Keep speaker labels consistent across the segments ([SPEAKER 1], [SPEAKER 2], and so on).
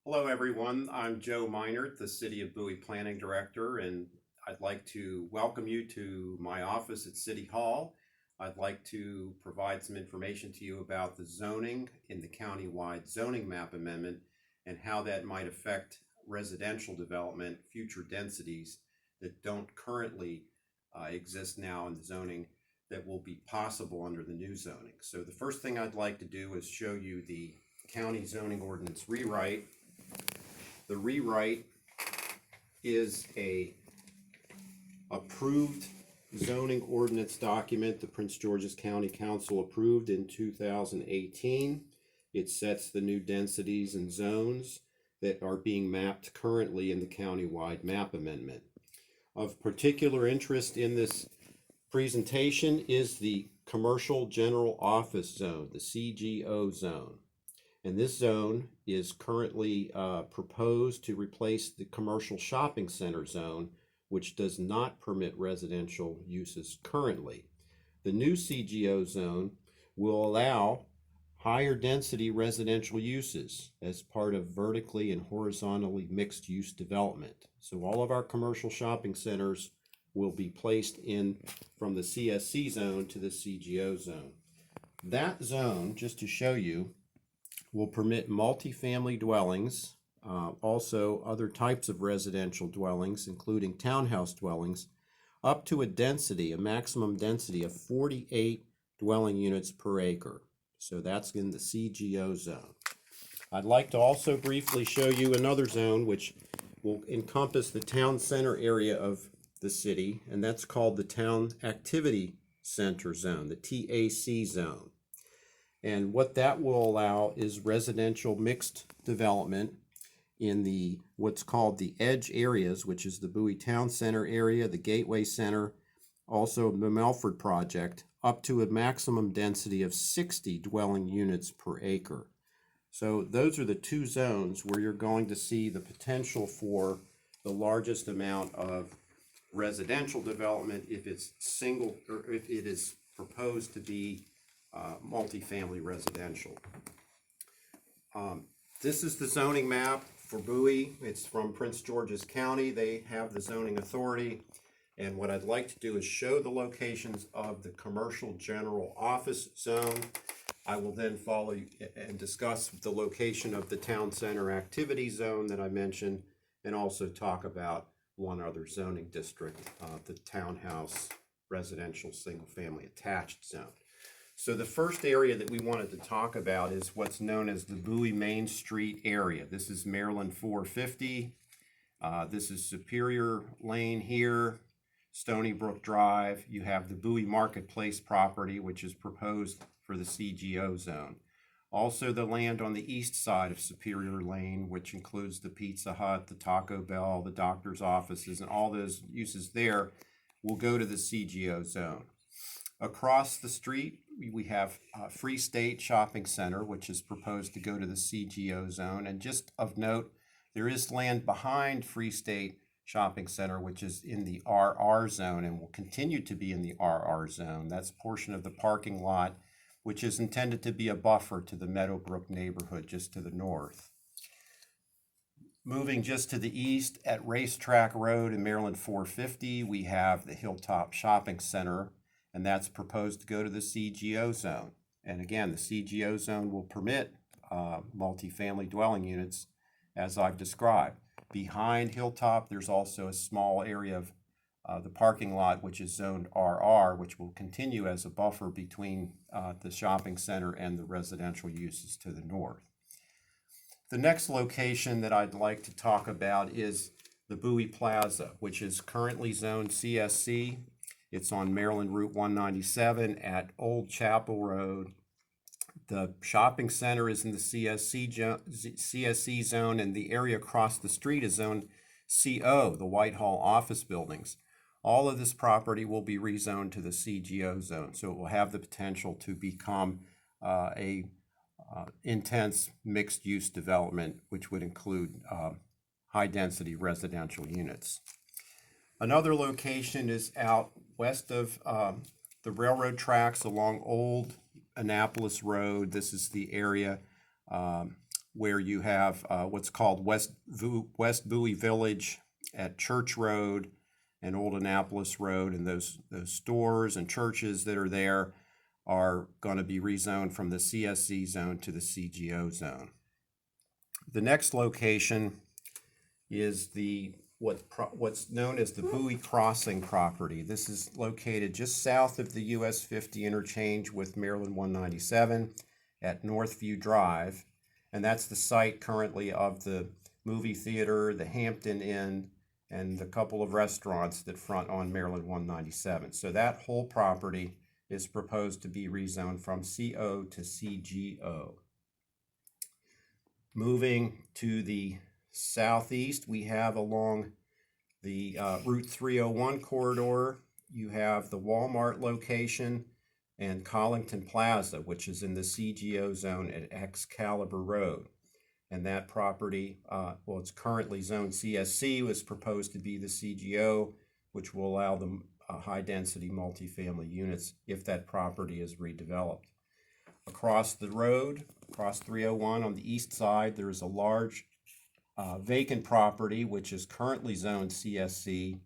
[SPEAKER 1] Hello, everyone. I'm Joe Minert, the City of Bowie Planning Director, and I'd like to welcome you to my office at City Hall. I'd like to provide some information to you about the zoning in the Countywide Zoning Map Amendment and how that might affect residential development, future densities that don't currently exist now in the zoning that will be possible under the new zoning. So the first thing I'd like to do is show you the county zoning ordinance rewrite. The rewrite is a approved zoning ordinance document the Prince George's County Council approved in 2018. It sets the new densities and zones that are being mapped currently in the countywide map amendment. Of particular interest in this presentation is the Commercial General Office Zone, the CGO zone. And this zone is currently proposed to replace the commercial shopping center zone, which does not permit residential uses currently. The new CGO zone will allow higher density residential uses as part of vertically and horizontally mixed use development. So all of our commercial shopping centers will be placed in from the CSC zone to the CGO zone. That zone, just to show you, will permit multifamily dwellings, also other types of residential dwellings, including townhouse dwellings, up to a maximum density of 48 dwelling units per acre. So that's in the CGO zone. I'd like to also briefly show you another zone which will encompass the town center area of the city, and that's called the Town Activity Center Zone, the TAC zone. And what that will allow is residential mixed development in the what's called the edge areas, which is the Bowie Town Center area, the Gateway Center, also the Melford project, up to a maximum density of 60 dwelling units per acre. So those are the two zones where you're going to see the potential for the largest amount of residential development if it's single or if it is proposed to be multifamily residential. This is the zoning map for Bowie. It's from Prince George's County. They have the zoning authority. And what I'd like to do is show the locations of the commercial general office zone. I will then follow and discuss the location of the town center activity zone that I mentioned, and also talk about one other zoning district, the townhouse residential single family attached zone. So the first area that we wanted to talk about is what's known as the Bowie Main Street area. This is Maryland 450. This is Superior Lane here, Stony Brook Drive. You have the Bowie Marketplace property, which is proposed for the CGO zone. Also the land on the east side of Superior Lane, which includes the Pizza Hut, the Taco Bell, the doctor's offices, and all those uses there will go to the CGO zone. Across the street, we have Free State Shopping Center, which is proposed to go to the CGO zone. And just of note, there is land behind Free State Shopping Center, which is in the RR zone and will continue to be in the RR zone. That's a portion of the parking lot, which is intended to be a buffer to the Meadowbrook neighborhood just to the north. Moving just to the east at Racetrack Road in Maryland 450, we have the Hilltop Shopping Center, and that's proposed to go to the CGO zone. And again, the CGO zone will permit multifamily dwelling units, as I've described. Behind Hilltop, there's also a small area of the parking lot, which is zoned RR, which will continue as a buffer between the shopping center and the residential uses to the north. The next location that I'd like to talk about is the Bowie Plaza, which is currently zoned CSC. It's on Maryland Route 197 at Old Chapel Road. The shopping center is in the CSC zone, and the area across the street is zoned CO, the Whitehall office buildings. All of this property will be rezoned to the CGO zone, so it will have the potential to become a intense mixed-use development, which would include high-density residential units. Another location is out west of the railroad tracks along Old Annapolis Road. This is the area where you have what's called West Bowie Village at Church Road and Old Annapolis Road, and those stores and churches that are there are going to be rezoned from the CSC zone to the CGO zone. The next location is what's known as the Bowie Crossing property. This is located just south of the US 50 interchange with Maryland 197 at Northview Drive, and that's the site currently of the movie theater, the Hampton Inn, and the couple of restaurants that front on Maryland 197. So that whole property is proposed to be rezoned from CO to CGO. Moving to the southeast, we have along the Route 301 corridor, you have the Walmart location and Collington Plaza, which is in the CGO zone at Excalibur Road. And that property, well, it's currently zoned CSC, was proposed to be the CGO, which will allow the high-density multifamily units if that property is redeveloped. Across the road, across 301 on the east side, there is a large vacant property which is currently zoned CSC,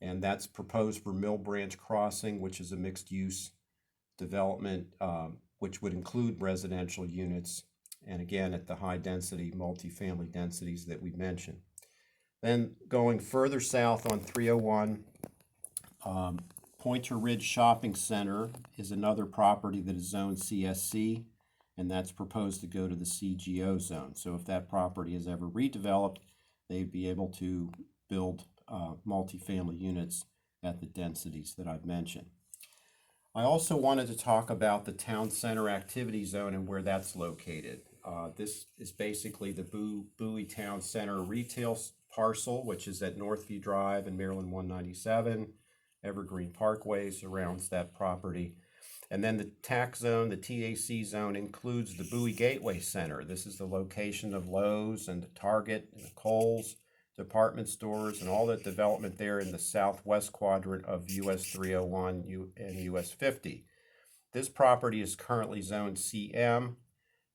[SPEAKER 1] and that's proposed for Mill Branch Crossing, which is a mixed-use development which would include residential units, and again at the high-density multifamily densities that we mentioned. Then going further south on 301, Pointer Ridge Shopping Center is another property that is zoned CSC, and that's proposed to go to the CGO zone. So if that property is ever redeveloped, they'd be able to build multifamily units at the densities that I've mentioned. I also wanted to talk about the Town Center Activity Zone and where that's located. This is basically the Bowie Town Center retail parcel, which is at Northview Drive and Maryland 197. Evergreen Parkway surrounds that property. And then the TAC zone, the TAC zone, includes the Bowie Gateway Center. This is the location of Lowe's and the Target and the Kohl's department stores and all that development there in the southwest quadrant of US 301 and US 50. This property is currently zoned CM.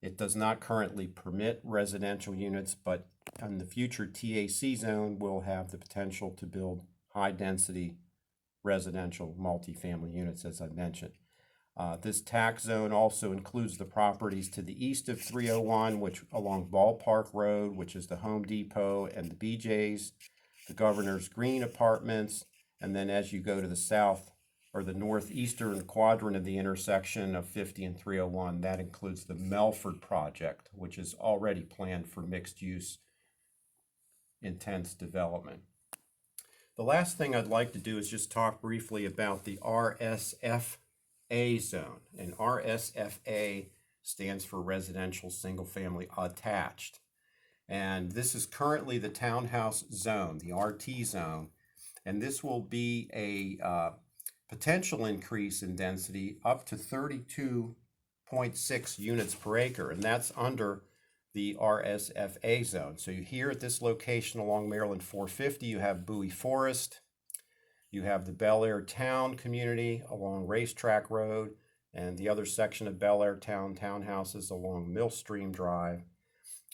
[SPEAKER 1] It does not currently permit residential units, but in the future TAC zone will have the potential to build high-density residential multifamily units, as I mentioned. This tax zone also includes the properties to the east of 301, which along Ballpark Road, which is the Home Depot and the BJ's, the Governor's Green Apartments, and then as you go to the south or the northeastern quadrant of the intersection of 50 and 301, that includes the Melford project, which is already planned for mixed-use intense development. The last thing I'd like to do is just talk briefly about the RSFA zone, and RSFA stands for Residential Single Family Attached. And this is currently the townhouse zone, the RT zone, and this will be a potential increase in density up to 32.6 units per acre, and that's under the RSFA zone. So here at this location along Maryland 450, you have Bowie Forest, you have the Bel Air Town community along Racetrack Road, and the other section of Bel Air Town townhouses along Millstream Drive.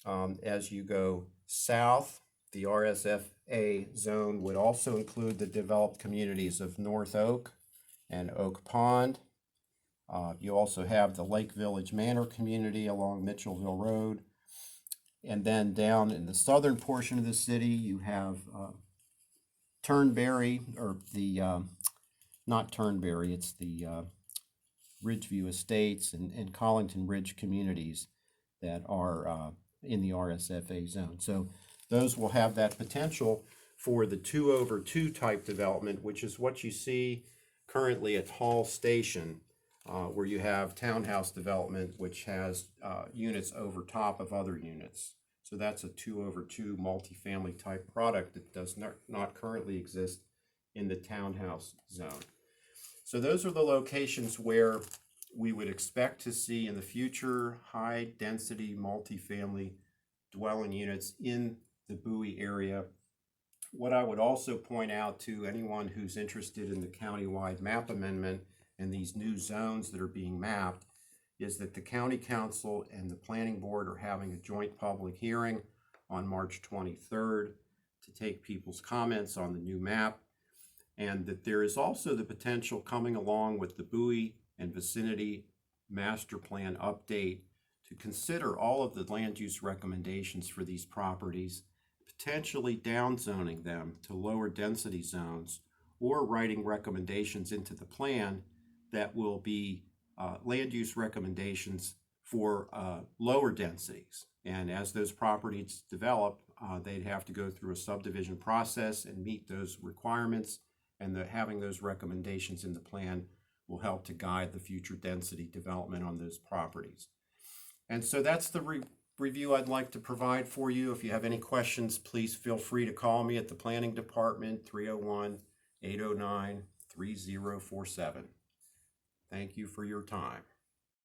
[SPEAKER 1] As you go south, the RSFA zone would also include the developed communities of North Oak and Oak Pond. You also have the Lake Village Manor community along Mitchellville Road. And then down in the southern portion of the city, you have Turnberry, or the, not Turnberry, it's the Ridgeview Estates and Collington Ridge communities that are in the RSFA zone. So those will have that potential for the 2/2 type development, which is what you see currently at Hall Station, where you have townhouse development, which has units over top of other units. So that's a 2/2 multifamily type product that does not currently exist in the townhouse zone. So those are the locations where we would expect to see in the future high density multifamily dwelling units in the Bowie area. What I would also point out to anyone who's interested in the countywide map amendment and these new zones that are being mapped is that the county council and the planning board are having a joint public hearing on March 23rd to take people's comments on the new map, and that there is also the potential coming along with the Bowie and vicinity master plan update to consider all of the land use recommendations for these properties, potentially downzoning them to lower density zones, or writing recommendations into the plan that will be land use recommendations for lower densities. And as those properties develop, they'd have to go through a subdivision process and meet those requirements, and having those recommendations in the plan will help to guide the future density development on those properties. And so that's the review I'd like to provide for you. If you have any questions, please feel free to call me at the Planning Department, 301-809-3047. Thank you for your time.